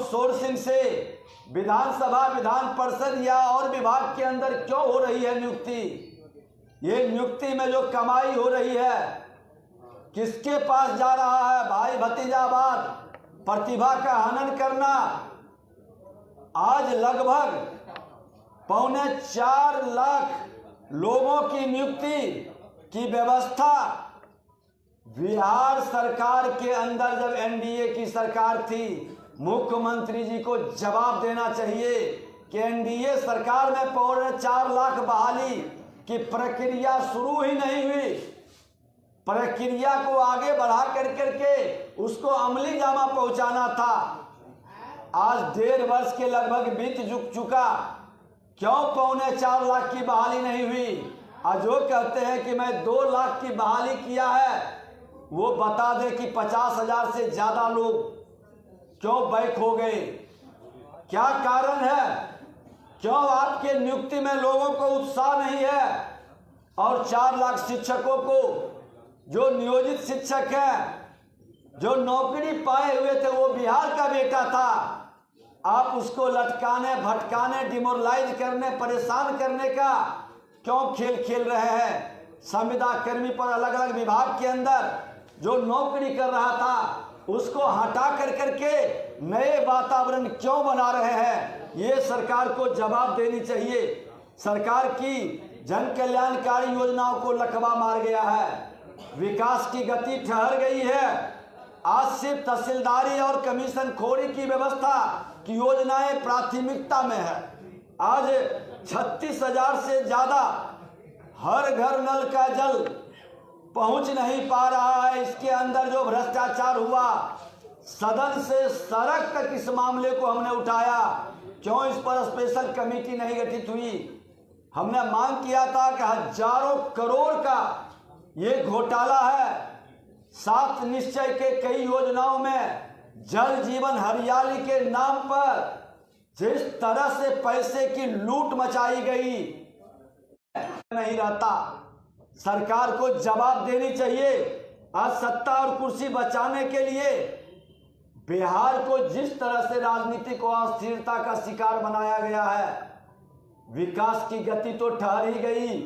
Outsourcing से विधानसभा, विधान परिषद या और विभाग के अंदर क्यों हो रही है नियुक्ति? ये नियुक्ति में जो कमाई हो रही है किसके पास जा रहा है? भाई भतीजावाद, प्रतिभा का हनन करना। आज लगभग 4.25 लाख लोगों की नियुक्ति की व्यवस्था बिहार सरकार के अंदर जब एनडीए की सरकार थी, मुख्यमंत्री जी को जवाब देना चाहिए कि एनडीए सरकार में 4.25 लाख बहाली की प्रक्रिया शुरू ही नहीं हुई। प्रक्रिया को आगे बढ़ा करके उसको अमली जामा पहुंचाना था। आज 1.5 वर्ष के लगभग बीत चुका, क्यों 4.25 लाख की बहाली नहीं हुई? और जो कहते हैं कि मैं 2 लाख की बहाली किया है, वो बता दे कि 50,000 से ज्यादा लोग क्यों बैक हो गए? क्या कारण है? क्यों आपके नियुक्ति में लोगों को उत्साह नहीं है? और 4 लाख शिक्षकों को, जो नियोजित शिक्षक है, जो नौकरी पाए हुए थे, वो बिहार का बेटा था, आप उसको लटकाने, भटकाने, डिमोरलाइज करने, परेशान करने का क्यों खेल खेल रहे हैं? संविदा कर्मी पर अलग अलग विभाग के अंदर जो नौकरी कर रहा था उसको हटा करके नए वातावरण क्यों बना रहे हैं? ये सरकार को जवाब देनी चाहिए। सरकार की जन कल्याणकारी योजनाओं को लकवा मार गया है, विकास की गति ठहर गई है। आज सिर्फ तहसीलदारी और कमीशन खोरी की व्यवस्था की योजनाएं प्राथमिकता में है। आज 36,000 से ज्यादा हर घर नल का जल पहुंच नहीं पा रहा है। इसके अंदर जो भ्रष्टाचार हुआ, सदन से सड़क तक इस मामले को हमने उठाया। क्यों इस पर स्पेशल कमेटी नहीं गठित हुई? हमने मांग किया था कि हजारों करोड़ का ये घोटाला है। 7 निश्चय के कई योजनाओं में जल जीवन हरियाली के नाम पर जिस तरह से पैसे की लूट मचाई गई, नहीं रहता। सरकार को जवाब देनी चाहिए। आज सत्ता और कुर्सी बचाने के लिए बिहार को जिस तरह से राजनीतिक अस्थिरता का शिकार बनाया गया है, विकास की गति तो ठहर ही गई।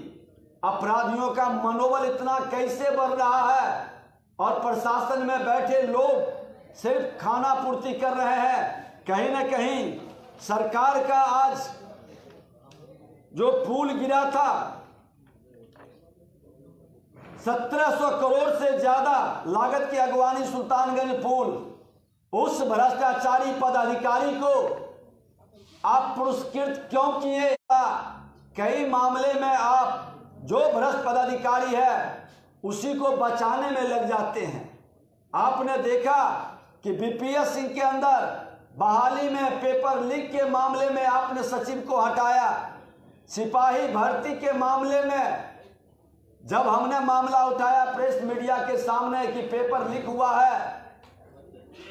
अपराधियों का मनोबल इतना कैसे बढ़ रहा है और प्रशासन में बैठे लोग सिर्फ खाना पूर्ति कर रहे हैं। कहीं ना कहीं सरकार का आज जो पुल गिरा था, 1700 करोड़ से ज्यादा लागत की अगवानी सुल्तानगंज पुल, उस भ्रष्टाचारी पदाधिकारी को आप पुरस्कृत क्यों किए? कई मामले में आप जो भ्रष्ट पदाधिकारी है उसी को बचाने में लग जाते हैं। आपने देखा कि बीपीएस सिंह के अंदर बहाली में पेपर लीक के मामले में आपने सचिव को हटाया। सिपाही भर्ती के मामले में जब हमने मामला उठाया प्रेस मीडिया के सामने कि पेपर लीक हुआ है,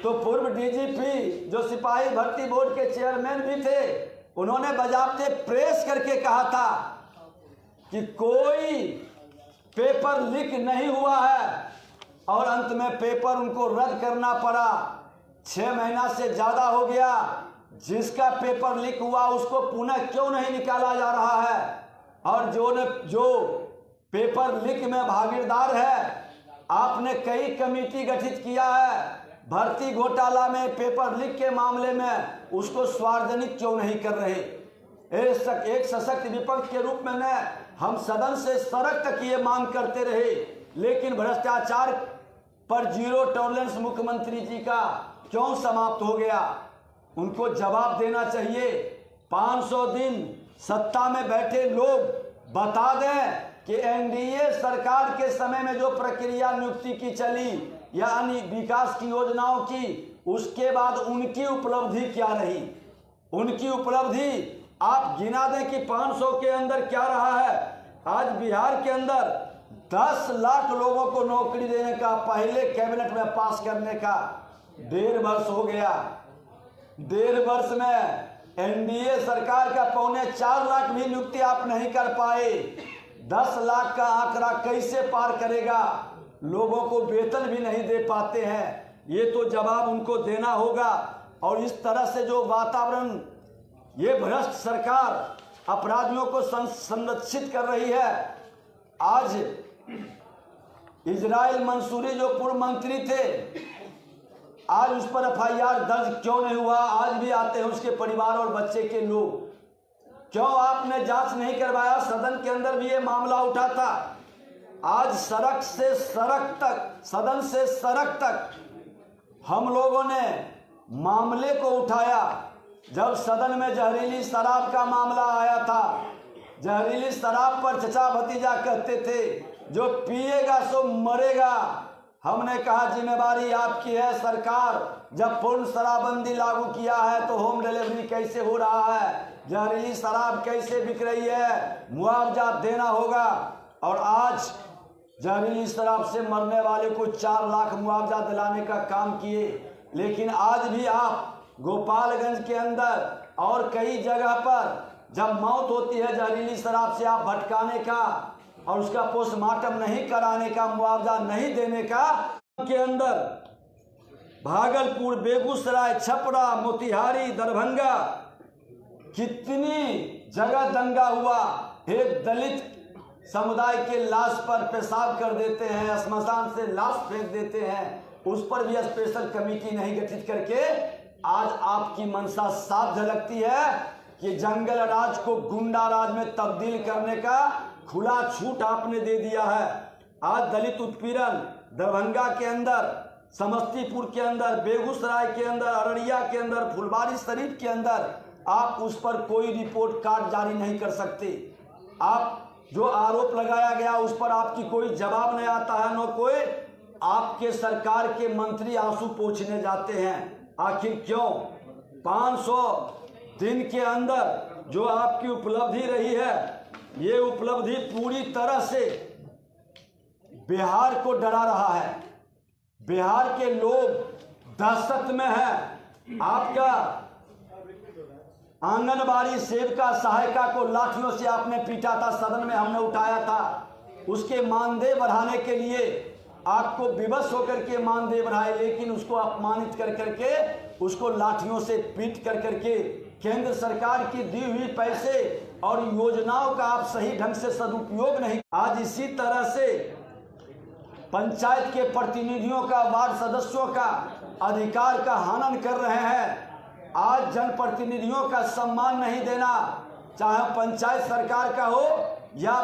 तो पूर्व डीजीपी जो सिपाही भर्ती बोर्ड के चेयरमैन भी थे, उन्होंने बजाबते प्रेस करके कहा था कि कोई पेपर लीक नहीं हुआ है, और अंत में पेपर उनको रद्द करना पड़ा। 6 महीना से ज्यादा हो गया। जिसका पेपर लीक हुआ उसको पुनः क्यों नहीं निकाला जा रहा है? और जो पेपर लीक में भागीदार है, आपने कई कमेटी गठित किया है। भर्ती घोटाला में, पेपर लीक के मामले में उसको सार्वजनिक क्यों नहीं कर रहे? एक सशक्त विपक्ष के रूप में हम सदन से सड़क तक ये मांग करते रहे, लेकिन भ्रष्टाचार पर जीरो टॉलरेंस मुख्यमंत्री जी का क्यों समाप्त हो गया? उनको जवाब देना चाहिए। 500 दिन सत्ता में बैठे लोग बता दें कि एनडीए सरकार के समय में जो प्रक्रिया नियुक्ति की चली, यानी विकास की योजनाओं की, उसके बाद उनकी उपलब्धि क्या रही? उनकी उपलब्धि आप गिना दें कि 500 के अंदर क्या रहा है। आज बिहार के अंदर 10 लाख लोगों को नौकरी देने का पहले कैबिनेट में पास करने का 1.5 वर्ष हो गया। 1.5 वर्ष में एनडीए सरकार का 4.25 लाख भी नियुक्ति आप नहीं कर पाए। 10 लाख का आंकड़ा कैसे पार करेगा? लोगों को वेतन भी नहीं दे पाते हैं। ये तो जवाब उनको देना होगा। और इस तरह से जो वातावरण ये भ्रष्ट सरकार अपराधियों को संरक्षित कर रही है। आज इजराइल मंसूरी जो पूर्व मंत्री थे, आज उस पर FIR दर्ज क्यों नहीं हुआ? आज भी आते हैं उसके परिवार और बच्चे के लोग। क्यों आपने जांच नहीं करवाया? सदन के अंदर भी ये मामला उठा था। आज सड़क से सड़क तक, सदन से सड़क तक हम लोगों ने मामले को उठाया। जब सदन में जहरीली शराब का मामला आया था, जहरीली शराब पर चचा भतीजा कहते थे जो पिएगा सो मरेगा। हमने कहा जिम्मेवारी आपकी है सरकार, जब पूर्ण शराबबंदी लागू किया है तो होम डिलीवरी कैसे हो रहा है, जहरीली शराब कैसे बिक रही है, मुआवजा देना होगा। और आज जहरीली शराब से मरने वाले को 4 लाख मुआवजा दिलाने का काम किए। लेकिन आज भी आप गोपालगंज के अंदर और कई जगह पर जब मौत होती है जहरीली शराब से, आप भटकाने का और उसका पोस्टमार्टम नहीं कराने का, मुआवजा नहीं देने का के अंदर भागलपुर, बेगूसराय, छपरा, मोतिहारी, दरभंगा कितनी जगह दंगा हुआ। एक दलित समुदाय के लाश पर पेशाब कर देते हैं, श्मशान से लाश फेंक देते हैं, उस पर भी स्पेशल कमेटी नहीं गठित करके आज आपकी मंशा साफ झलकती है कि जंगल राज को गुंडा राज में तब्दील करने का खुला छूट आपने दे दिया है। आज दलित उत्पीड़न दरभंगा के अंदर, समस्तीपुर के अंदर, बेगूसराय के अंदर, अररिया के अंदर, फुलवारी शरीफ के अंदर आप उस पर कोई रिपोर्ट कार्ड जारी नहीं कर सकते। आप जो आरोप लगाया गया उस पर आपकी कोई जवाब नहीं आता है, न कोई आपके सरकार के मंत्री आंसू पोंछने जाते हैं। आखिर क्यों? 500 दिन के अंदर जो आपकी उपलब्धि रही है, ये उपलब्धि पूरी तरह से बिहार को डरा रहा है। बिहार के लोग दहशत में हैं। आपका आंगनबाड़ी सेविका सहायिका को लाठियों से आपने पीटा था, सदन में हमने उठाया था। उसके मानदेय बढ़ाने के लिए आपको विवश होकर के मानदेय बढ़ाए, लेकिन उसको अपमानित कर करके उसको लाठियों से पीट कर करके केंद्र सरकार की दी हुई पैसे और योजनाओं का आप सही ढंग से सदुपयोग नहीं। आज इसी तरह से पंचायत के प्रतिनिधियों का, वार्ड सदस्यों का अधिकार का हनन कर रहे हैं। आज जनप्रतिनिधियों का सम्मान नहीं देना, चाहे पंचायत सरकार का हो या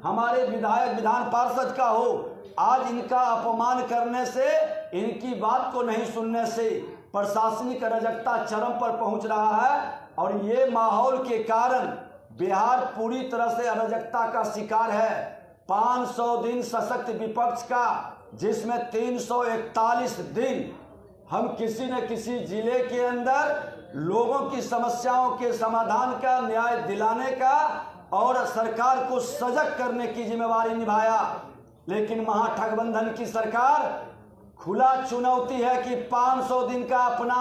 हमारे विधायक विधान पार्षद का हो, आज इनका अपमान करने से, इनकी बात को नहीं सुनने से प्रशासनिक अराजकता चरम पर पहुंच रहा है। और ये माहौल के कारण बिहार पूरी तरह से अराजकता का शिकार है। 500 दिन सशक्त विपक्ष का, जिसमें 341 दिन हम किसी न किसी जिले के अंदर लोगों की समस्याओं के समाधान का, न्याय दिलाने का और सरकार को सजग करने की जिम्मेवारी निभाया। लेकिन महागठबंधन की सरकार खुला चुनौती है कि 500 दिन का अपना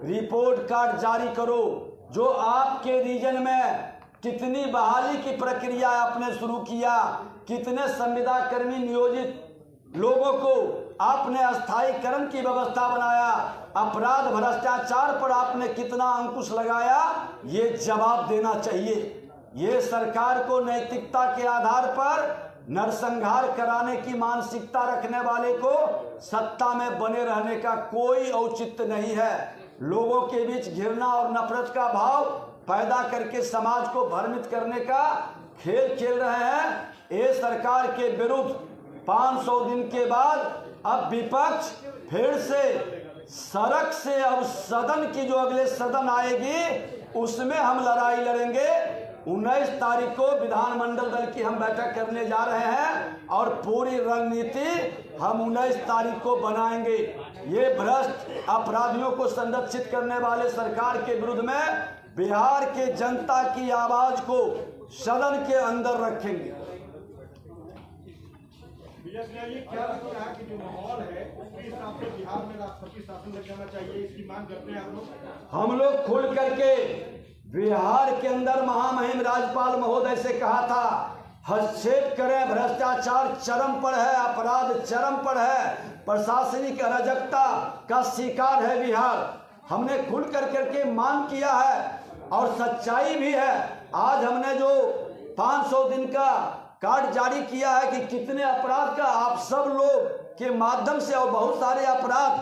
रिपोर्ट कार्ड जारी करो। जो आपके रीजन में कितनी बहाली की प्रक्रिया आपने शुरू किया, कितने संविदा कर्मी नियोजित लोगों को आपने अस्थायीकरण की व्यवस्था बनाया, अपराध भ्रष्टाचार पर आपने कितना अंकुश लगाया, ये जवाब देना चाहिए। ये सरकार को नैतिकता के आधार पर नरसंहार कराने की मानसिकता रखने वाले को सत्ता में बने रहने का कोई औचित्य नहीं है। लोगों के बीच घृणा और नफरत का भाव पैदा करके समाज को भ्रमित करने का खेल खेल रहे हैं। ये सरकार के विरुद्ध 500 दिन के बाद अब विपक्ष फिर से सड़क से, अब सदन की जो अगले सदन आएगी उसमें हम लड़ाई लड़ेंगे। 19 तारीख को विधानमंडल दल की हम बैठक करने जा रहे हैं और पूरी रणनीति हम 19 तारीख को बनाएंगे। ये भ्रष्ट अपराधियों को संरक्षित करने वाले सरकार के विरुद्ध में बिहार के जनता की आवाज को सदन के अंदर रखेंगे। क्या लगता है कि जो माहौल है उसके हिसाब से बिहार में राष्ट्रपति शासन लग जाना चाहिए, इसकी मांग करते हैं आप लोग? हम लोग खुल करके बिहार के अंदर महामहिम राज्यपाल महोदय से कहा था, हस्तक्षेप करें, भ्रष्टाचार चरम पर है, अपराध चरम पर है, प्रशासनिक अराजकता का शिकार है बिहार। हमने खुल करके मांग किया है और सच्चाई भी है। आज हमने जो 500 दिन का कार्ड जारी किया है कि कितने अपराध का आप सब लोग के माध्यम से और बहुत सारे अपराध,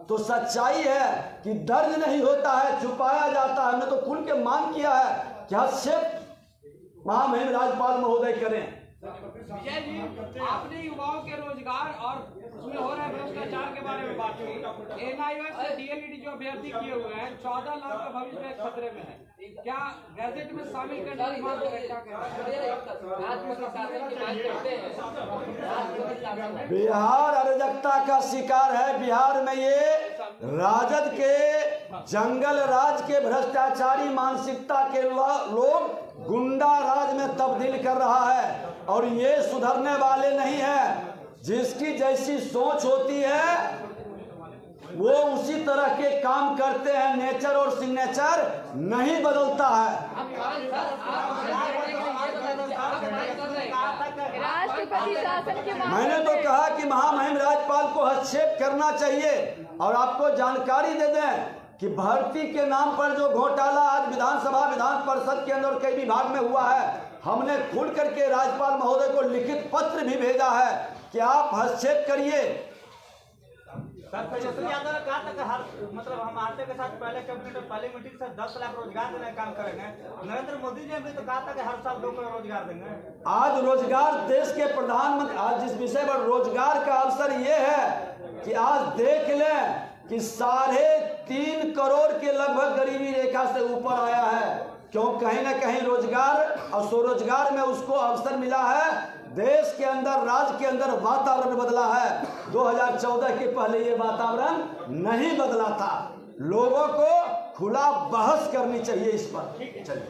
तो सच्चाई है कि दर्ज नहीं होता है, छुपाया जाता है। हमने तो खुल के मांग किया है कि हस्तक्षेप महामहिम राज्यपाल महोदय करें। विजय जी, आपने युवाओं के रोजगार और उसमें हो रहे भ्रष्टाचार के बारे में बात की। एनआईओएस से डीएलईडी जो अभ्यर्थी किए हुए हैं 14 लाख का भविष्य खतरे में है, क्या गैजेट में शामिल करने की मांग करें? क्या करें? बिहार अराजकता का शिकार है। बिहार में ये राजद के जंगल राज के भ्रष्टाचारी मानसिकता के लोग गुंडा राज में तब्दील कर रहा है और ये सुधरने वाले नहीं है। जिसकी जैसी सोच होती है वो उसी तरह के काम करते हैं। नेचर और सिग्नेचर नहीं बदलता है। राष्ट्रपति शासन के मैंने तो कहा कि महामहिम राज्यपाल को हस्तक्षेप करना चाहिए। और आपको जानकारी दे दें कि भर्ती के नाम पर जो घोटाला आज विधानसभा विधान परिषद के अंदर कई विभाग में हुआ है, हमने खुल करके राज्यपाल महोदय को लिखित पत्र भी भेजा है कि आप हस्तक्षेप करिए। सर, तेजस्वी यादव ने कहा था कि हर मतलब हम आते के साथ पहले कैबिनेट में पहले मीटिंग से 10 लाख रोजगार देने का काम करेंगे। नरेंद्र मोदी जी ने भी तो कहा था कि हर साल 2 करोड़ रोजगार देंगे। आज रोजगार देश के प्रधानमंत्री, आज जिस विषय पर रोजगार का अवसर ये है कि आज देख लें कि 3.5 करोड़ के लगभग गरीबी रेखा से ऊपर आया है। क्यों? कहीं ना कहीं रोजगार और स्वरोजगार में उसको अवसर मिला है। देश के अंदर, राज्य के अंदर वातावरण बदला है। 2014 के पहले ये वातावरण नहीं बदला था। लोगों को खुला बहस करनी चाहिए इस पर। चलिए।